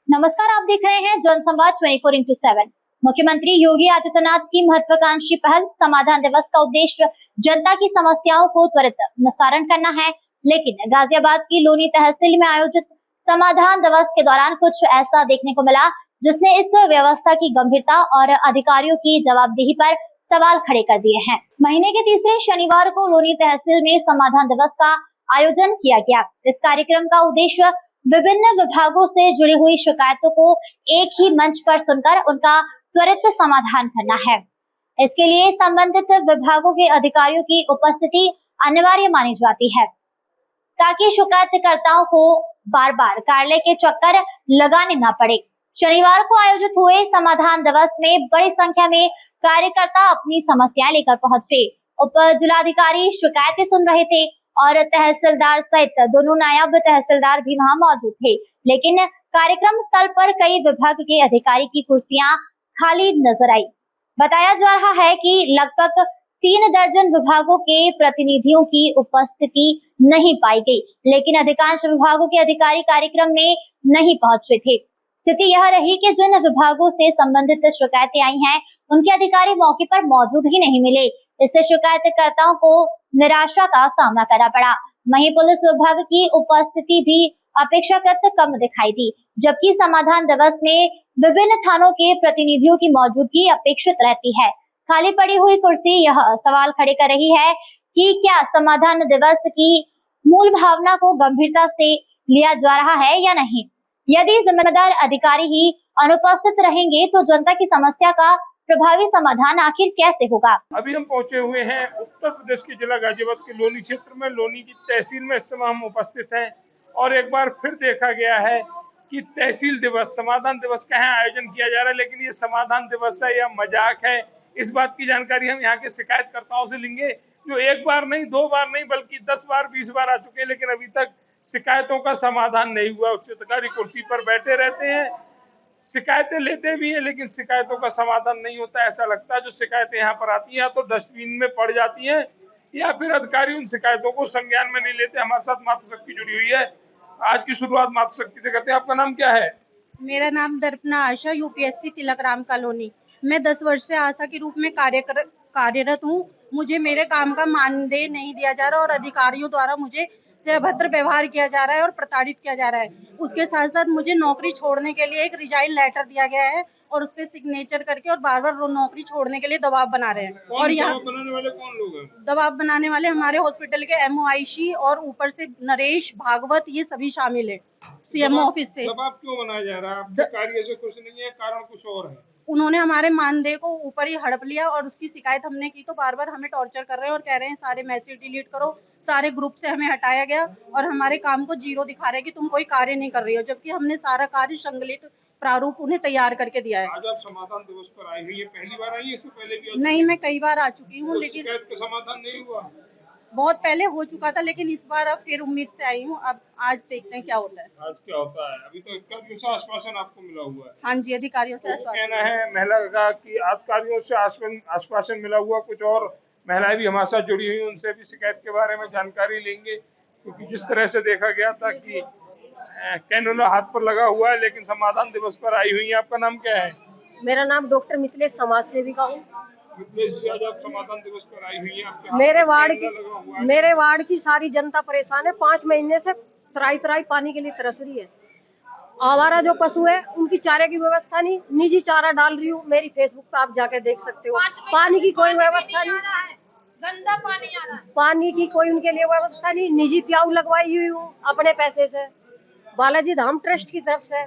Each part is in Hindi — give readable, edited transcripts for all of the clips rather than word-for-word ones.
नमस्कार, आप देख रहे हैं जनसंवाद 24x7। मुख्यमंत्री योगी आदित्यनाथ की महत्वाकांक्षी पहल समाधान दिवस का उद्देश्य जनता की समस्याओं को त्वरित निस्तारण करना है, लेकिन गाजियाबाद की लोनी तहसील में आयोजित समाधान दिवस के दौरान कुछ ऐसा देखने को मिला जिसने इस व्यवस्था की गंभीरता और अधिकारियों की जवाबदेही पर सवाल खड़े कर दिए हैं। महीने के तीसरे शनिवार को लोनी तहसील में समाधान दिवस का आयोजन किया गया। इस कार्यक्रम का उद्देश्य विभिन्न विभागों से जुड़ी हुई शिकायतों को एक ही मंच पर सुनकर उनका त्वरित समाधान करना है। इसके लिए संबंधित विभागों के अधिकारियों की उपस्थिति अनिवार्य मानी जाती है, ताकि शिकायतकर्ताओं को बार बार कार्यालय के चक्कर लगाने न पड़े। शनिवार को आयोजित हुए समाधान दिवस में बड़ी संख्या में कार्यकर्ता अपनी समस्याएं लेकर पहुंचे। उप जिलाधिकारी शिकायतें सुन रहे थे और तहसीलदार सहित दोनों नायब तहसीलदार भी वहां मौजूद थे, लेकिन कार्यक्रम स्थल पर कई विभाग के अधिकारी की कुर्सियां खाली नजर आई। बताया जा रहा है कि लगभग 3 दर्जन विभागों के प्रतिनिधियों की उपस्थिति नहीं पाई गई, लेकिन अधिकांश विभागों के अधिकारी कार्यक्रम में नहीं पहुंचे थे। स्थिति यह रही कि जिन विभागों से संबंधित शिकायतें आई हैं, उनके अधिकारी मौके पर मौजूद ही नहीं मिले। इससे शिकायतकर्ताओं को निराशा का सामना करना पड़ा। वहीं पुलिस विभाग की उपस्थिति भी अपेक्षाकृत कम दिखाई दी, जबकि समाधान दिवस में विभिन्न थानों के प्रतिनिधियों की मौजूदगी अपेक्षित रहती है। खाली पड़ी हुई कुर्सी यह सवाल खड़े कर रही है कि क्या समाधान दिवस की मूल भावना को गंभीरता से लिया जा रहा है या नहीं। यदि जिम्मेदार अधिकारी ही अनुपस्थित रहेंगे तो जनता की समस्या का प्रभावी समाधान आखिर कैसे होगा। अभी हम पहुंचे हुए हैं उत्तर प्रदेश के जिला गाजियाबाद के लोनी क्षेत्र में, लोनी की तहसील में इस समय हम उपस्थित हैं और एक बार फिर देखा गया है कि तहसील दिवस समाधान दिवस का आयोजन किया जा रहा है, लेकिन ये समाधान दिवस है या मजाक है, इस बात की जानकारी हम यहाँ के शिकायतकर्ताओं से लेंगे, जो एक बार नहीं, 2 बार नहीं, बल्कि 10 बार 20 बार आ चुके हैं, लेकिन अभी तक शिकायतों का समाधान नहीं हुआ। उच्च अधिकारी कुर्सी पर बैठे रहते हैं, शिकायतें लेते भी हैं, लेकिन शिकायतों का समाधान नहीं होता। ऐसा लगता है जो शिकायतें यहाँ पर आती हैं तो डस्टबिन में पड़ जाती हैं या फिर अधिकारी उन शिकायतों को संज्ञान में नहीं लेते। हमारे साथ मातृशक्ति जुड़ी हुई है। आज की शुरुआत मातृशक्ति से करते हैं। आपका नाम क्या है? मेरा नाम दर्पना आशा, यूपीएससी तिलकराम कॉलोनी। मैं 10 वर्ष से आशा के रूप में कार्यरत हूँ। मुझे मेरे काम का मानदेय नहीं दिया जा रहा और अधिकारियों द्वारा मुझे अभद्र व्यवहार किया जा रहा है और प्रताड़ित किया जा रहा है। उसके साथ साथ मुझे नौकरी छोड़ने के लिए एक रिजाइन लेटर दिया गया है और उस पर सिग्नेचर करके और बार बार नौकरी छोड़ने के लिए दबाव बना रहे हैं। और यहाँ बनाने वाले कौन लोग हैं? दबाव बनाने वाले हमारे हॉस्पिटल के एमओआईसी और ऊपर से नरेश भागवत, ये सभी शामिल है सीएमओ ऑफिस से। दबाव क्यों बनाया जा रहा है? आपके कार्य से कुछ नहीं है, कारण कुछ और है। उन्होंने हमारे मानदेय को ऊपर ही हड़प लिया और उसकी शिकायत हमने की तो बार बार हमें टॉर्चर कर रहे हैं और कह रहे हैं सारे मैसेज डिलीट करो। सारे ग्रुप से हमें हटाया गया और हमारे काम को जीरो दिखा रहे हैं कि तुम कोई कार्य नहीं कर रही हो, जबकि हमने सारा कार्य संकलित प्रारूप उन्हें तैयार करके दिया है। आज आप समाधान दिवस पर आई हुई है, पहली बार आई है? इससे पहले भी नहीं, मैं कई बार आ चुकी हूँ, लेकिन शिकायत का समाधान नहीं हुआ। बहुत पहले हो चुका था, लेकिन इस बार अब फिर उम्मीद से आई हूँ। अब आज देखते हैं क्या होता है। आज क्या होता है? अभी तो अधिकारियों से आश्वासन आपको मिला हुआ है? हाँ जी, अधिकारियों से तो कहना है महिला का कि अधिकारियों से आश्वासन मिला हुआ। कुछ और महिलाएं भी हमारे साथ जुड़ी हुई, उनसे भी शिकायत के बारे में जानकारी लेंगे, क्योंकि जिस तरह से देखा गया था कि कैनुला हाथ पर लगा हुआ है, लेकिन समाधान दिवस पर आई हुई है। आपका नाम क्या है? मेरा नाम डॉक्टर मिथिलेश, समाज सेविका हूँ। आज आप समाधान दिवस पर आई हुई है। मेरे वार्ड की सारी जनता परेशान है। 5 महीने से त्राई पानी के लिए तरस रही है। आवारा जो पशु है उनकी चारे की व्यवस्था नहीं, निजी चारा डाल रही हूँ। मेरी फेसबुक पे आप जाके देख सकते हो। पानी की कोई व्यवस्था नहीं, गंदा पानी आ रहा है। पानी की कोई उनके लिए व्यवस्था नहीं। निजी प्याऊ लगवाई हुई हूँ अपने पैसे से, बालाजी धाम ट्रस्ट की तरफ से।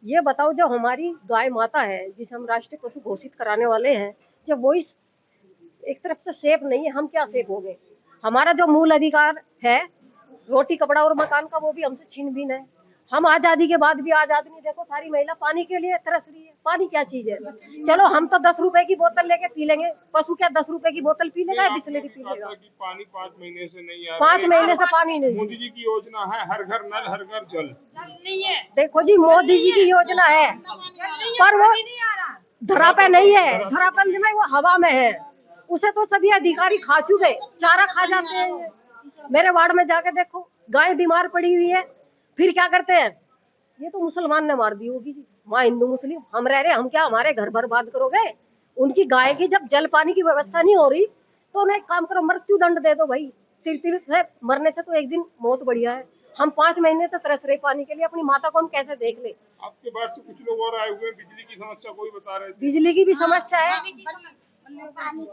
ये बताओ, जो हमारी गाय माता है जिसे हम राष्ट्रीय पशु घोषित कराने वाले हैं, जब वो इस एक तरफ से सेफ नहीं है, हम क्या सेफ हो गए? हमारा जो मूल अधिकार है रोटी कपड़ा और मकान का, वो भी हमसे छीन भी नहीं। हम आजादी के बाद भी आजाद नहीं। देखो, सारी महिला पानी के लिए तरस रही है। पानी क्या चीज है? चलो, हम तो 10 रुपए की बोतल लेके पी लेंगे, पशु क्या 10 रुपए की बोतल पी लेगा, बिस्लेरी पी लेगा? पानी 5 महीने से नहीं आ रहा। 5 महीने से पानी नहीं। मोदी जी की योजना है हर घर नल हर घर जल। देखो जी, मोदी जी की योजना है, पर वो धरा पे नहीं है, धरा पे नहीं, वो हवा में है। उसे तो सभी अधिकारी खा चुके, चारा खा जाते हैं। मेरे वार्ड में जाके देखो, गाय बीमार पड़ी हुई है, फिर क्या करते हैं, ये तो मुसलमान ने मार दी होगी जी, वहाँ हिंदू मुस्लिम हम रह रहे, हम क्या हमारे घर बर्बाद करोगे। उनकी गाय की जब जल पानी की व्यवस्था नहीं हो रही तो उन्हें एक काम करो, मृत्यु दंड दे दो भाई। तिल से मरने से तो एक दिन बहुत बढ़िया है। हम 5 महीने तो तरस रहे पानी के लिए, अपनी माता को हम कैसे देख ले। आपके बाद से कुछ लोग और आए हुए हैं, बिजली की समस्या कोई बता रहे थे। बिजली की भी समस्या है,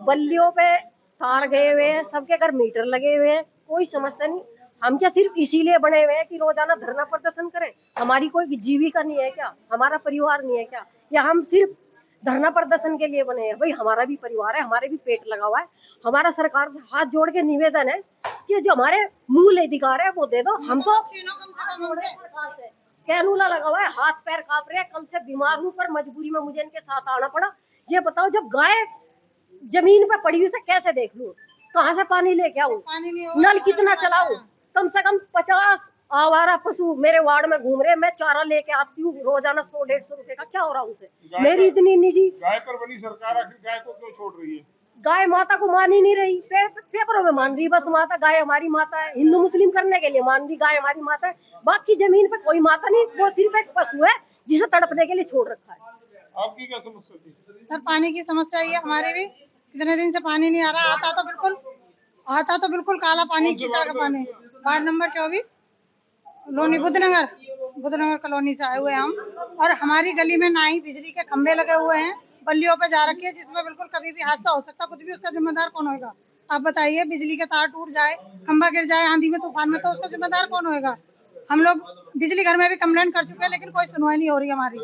बल्लियों पे तार गए हुए हैं, सबके घर मीटर लगे हुए हैं, कोई समस्या नहीं। हम क्या सिर्फ इसीलिए बने हुए हैं कि रोजाना धरना प्रदर्शन करें? हमारी कोई जीविका नहीं है क्या, हमारा परिवार नहीं है क्या, या हम सिर्फ धरना प्रदर्शन के लिए बने हैं? भाई हमारा भी परिवार है, हमारे भी पेट लगा हुआ है। हमारा सरकार से हाथ जोड़ के निवेदन है कि जो हमारे मूल अधिकार है वो दे दो। हम तो कैनूला लगा हुआ है, हाथ पैर कांप रहे हैं, कल से बीमार हूँ पर मजबूरी में मुझे इनके साथ आना पड़ा। ये बताओ, जब गाय जमीन पे पड़ी हुई से कैसे देख लूं, कहाँ से पानी लेके आऊं, नल कितना चलाऊं? कम से कम 50 आवारा पशु मेरे वार्ड में घूम रहे हैं, मैं चारा लेके आती हूँ रोजाना 100-150 रुपए का, क्या हो रहा उनसे? मेरी इतनी निजी गाय पर बनी सरकार आखिर गाय को क्यों छोड़ रही है? गाय माता को मान ही नहीं रही, पेपरों में मान रही बस माता, गाय हमारी माता है, हिंदू मुस्लिम करने के लिए मान रही गाय हमारी माता है, बाकी जमीन पे कोई माता नहीं, वो सिर्फ एक पशु है जिसे तड़पने के लिए छोड़ रखा है। आपकी क्या समस्या थी? सर पानी की समस्या ये हमारे भी, इतने दिन से पानी नहीं आ रहा, आता तो बिल्कुल काला पानी, कीचड़ का पानी। Ward number 24 Loni Buddhnagar colony से आए हुए हम, और हमारी गली में ना ही बिजली के खंभे लगे हुए हैं, बल्लियों पे जा रखी है, जिसमें बिल्कुल कभी भी हादसा हो सकता, कुछ भी, उसका जिम्मेदार कौन होगा? आप बताइए, बिजली के तार टूट जाए, खंभा गिर जाए आंधी में तूफान में, तो उसका जिम्मेदार कौन होगा? हम लोग बिजली घर में भी कंप्लेंट कर चुके हैं, लेकिन कोई सुनवाई नहीं हो रही हमारी,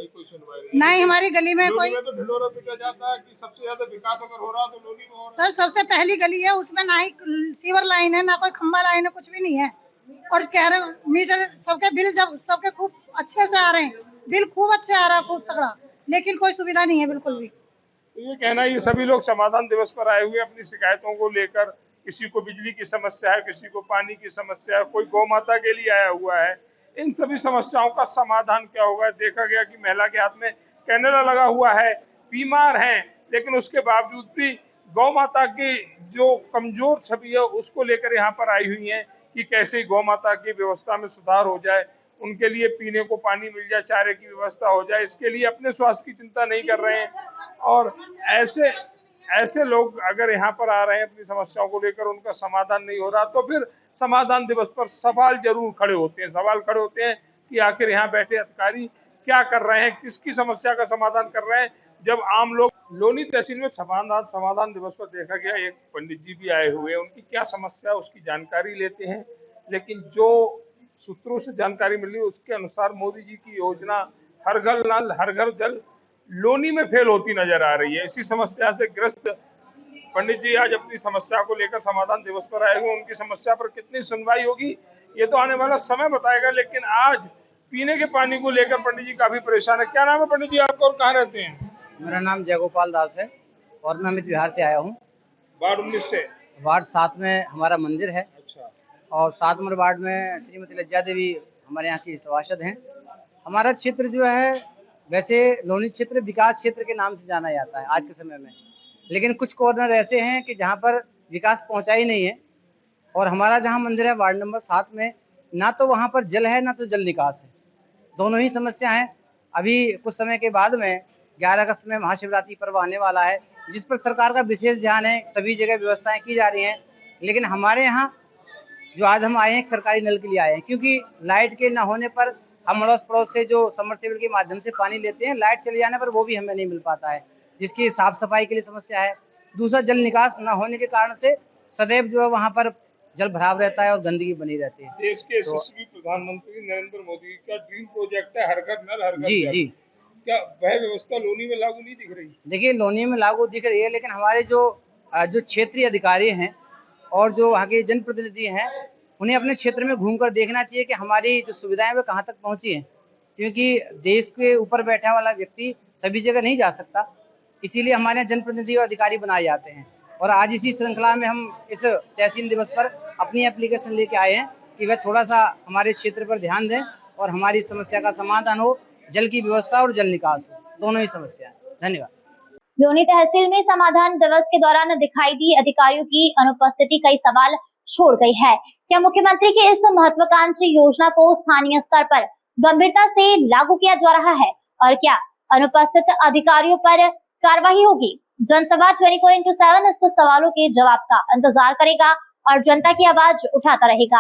नहीं हमारी गली में कोई। तो ढिंढोरा पिटा जाता है कि सबसे ज्यादा विकास अगर हो रहा तो लोनी में हो रहा। सर सबसे पहली गली है, उसमें ना ही सीवर लाइन है, ना कोई खंबा लाइन है, कुछ भी नहीं है। और कह रहे मीटर सबके बिल जब सबके खूब अच्छे से आ रहे हैं, बिल खूब अच्छे आ रहा है, खूब तगड़ा, लेकिन कोई सुविधा नहीं है बिल्कुल भी। तो ये कहना है, ये सभी लोग समाधान दिवस पर आए हुए अपनी शिकायतों को लेकर, किसी को बिजली की समस्या है, किसी को पानी की समस्या है, कोई गौ माता के लिए आया हुआ है। इन सभी समस्याओं का समाधान क्या होगा? देखा गया कि महिला के हाथ में कैमरा लगा हुआ है, बीमार हैं, लेकिन उसके बावजूद भी गौ माता की जो कमजोर छवि है उसको लेकर यहाँ पर आई हुई है कि कैसे गौ माता की व्यवस्था में सुधार हो जाए, उनके लिए पीने को पानी मिल जाए, चारे की व्यवस्था हो जाए। इसके लिए अपने स्वास्थ्य की चिंता नहीं कर रहे हैं। और ऐसे लोग अगर यहाँ पर आ रहे हैं अपनी समस्याओं को लेकर, उनका समाधान नहीं हो रहा, तो फिर समाधान दिवस पर सवाल जरूर खड़े होते हैं। सवाल खड़े होते हैं कि आखिर यहाँ बैठे अधिकारी क्या कर रहे हैं, किसकी समस्या का समाधान कर रहे हैं, जब आम लोग। लोनी तहसील में समाधान दिवस पर देखा गया, एक पंडित जी भी आए हुए हैं, उनकी क्या समस्या उसकी जानकारी लेते हैं। लेकिन जो सूत्रों से जानकारी मिली उसके अनुसार मोदी जी की योजना हर घर नल हर घर जल लोनी में फेल होती नजर आ रही है। इसी समस्या से ग्रस्त पंडित जी आज अपनी समस्या को लेकर समाधान दिवस पर आए हुए। उनकी समस्या पर कितनी सुनवाई होगी ये तो आने वाला समय बताएगा, लेकिन आज पीने के पानी को लेकर पंडित जी काफी परेशान है। क्या नाम है पंडित जी आपका और कहाँ रहते हैं? मेरा नाम जयगोपाल दास है और मैं अमित बिहार से आया हूँ। वार्ड 19 से? वार्ड 7 में हमारा मंदिर है। अच्छा। और 7 नंबर वार्ड में श्रीमती लज्जा देवी हमारे यहाँ की सभासद हैं। हमारा क्षेत्र जो है वैसे लोनी क्षेत्र विकास क्षेत्र के नाम से जाना जाता है आज के समय में, लेकिन कुछ कॉर्नर ऐसे हैं कि जहाँ पर विकास पहुँचा ही नहीं है। और हमारा जहाँ मंदिर है वार्ड नंबर 7 में, ना तो वहाँ पर जल है ना तो जल निकास है, दोनों ही समस्या हैं। अभी कुछ समय के बाद में 11 अगस्त में महाशिवरात्रि पर्व आने वाला है, जिस पर सरकार का विशेष ध्यान है, सभी जगह व्यवस्थाएं की जा रही हैं। लेकिन हमारे यहाँ जो आज हम आए हैं सरकारी नल के लिए आए हैं, क्योंकि लाइट के न होने पर हम अड़ोस पड़ोस से जो सबमर्सिबल के माध्यम से पानी लेते हैं, लाइट चले जाने पर वो भी हमें नहीं मिल पाता है, जिसकी साफ सफाई के लिए समस्या है। दूसरा, जल निकास न होने के कारण से सदैव जो है वहाँ पर जल भराव रहता है और गंदगी बनी रहती है। देश के यशस्वी प्रधानमंत्री नरेंद्र मोदी का ड्रीम प्रोजेक्ट है हर घर नल हर घर जी जल। जी, क्या वह व्यवस्था लोनी में लागू नहीं दिख रही? देखिए लोनी में लागू दिख रही है, लेकिन हमारे जो क्षेत्रीय अधिकारी हैं और जो वहाँ के जनप्रतिनिधि हैं, उन्हें अपने क्षेत्र में घूमकर देखना चाहिए कि हमारी जो सुविधाएं वो कहाँ तक पहुँची हैं, क्योंकि देश के ऊपर बैठा वाला व्यक्ति सभी जगह नहीं जा सकता। इसीलिए हमारे यहाँ जनप्रतिनिधि और अधिकारी बनाए जाते हैं। और आज इसी श्रृंखला में हम इस तहसील दिवस पर अपनी एप्लीकेशन लेके आए हैं कि वह थोड़ा सा हमारे क्षेत्र पर ध्यान दें और हमारी समस्या का समाधान हो, जल की व्यवस्था और जल निकास हो, दोनों ही समस्या। धन्यवाद। लोनी तहसील में समाधान दिवस के दौरान दिखाई दी अधिकारियों की अनुपस्थिति, कई सवाल छोड़ गई है। क्या मुख्यमंत्री की इस महत्वाकांक्षी योजना को स्थानीय स्तर पर गंभीरता से लागू किया जा रहा है और क्या अनुपस्थित अधिकारियों पर कार्रवाई होगी? जनसभा 24x7 इस सवालों के जवाब का इंतजार करेगा और जनता की आवाज उठाता रहेगा।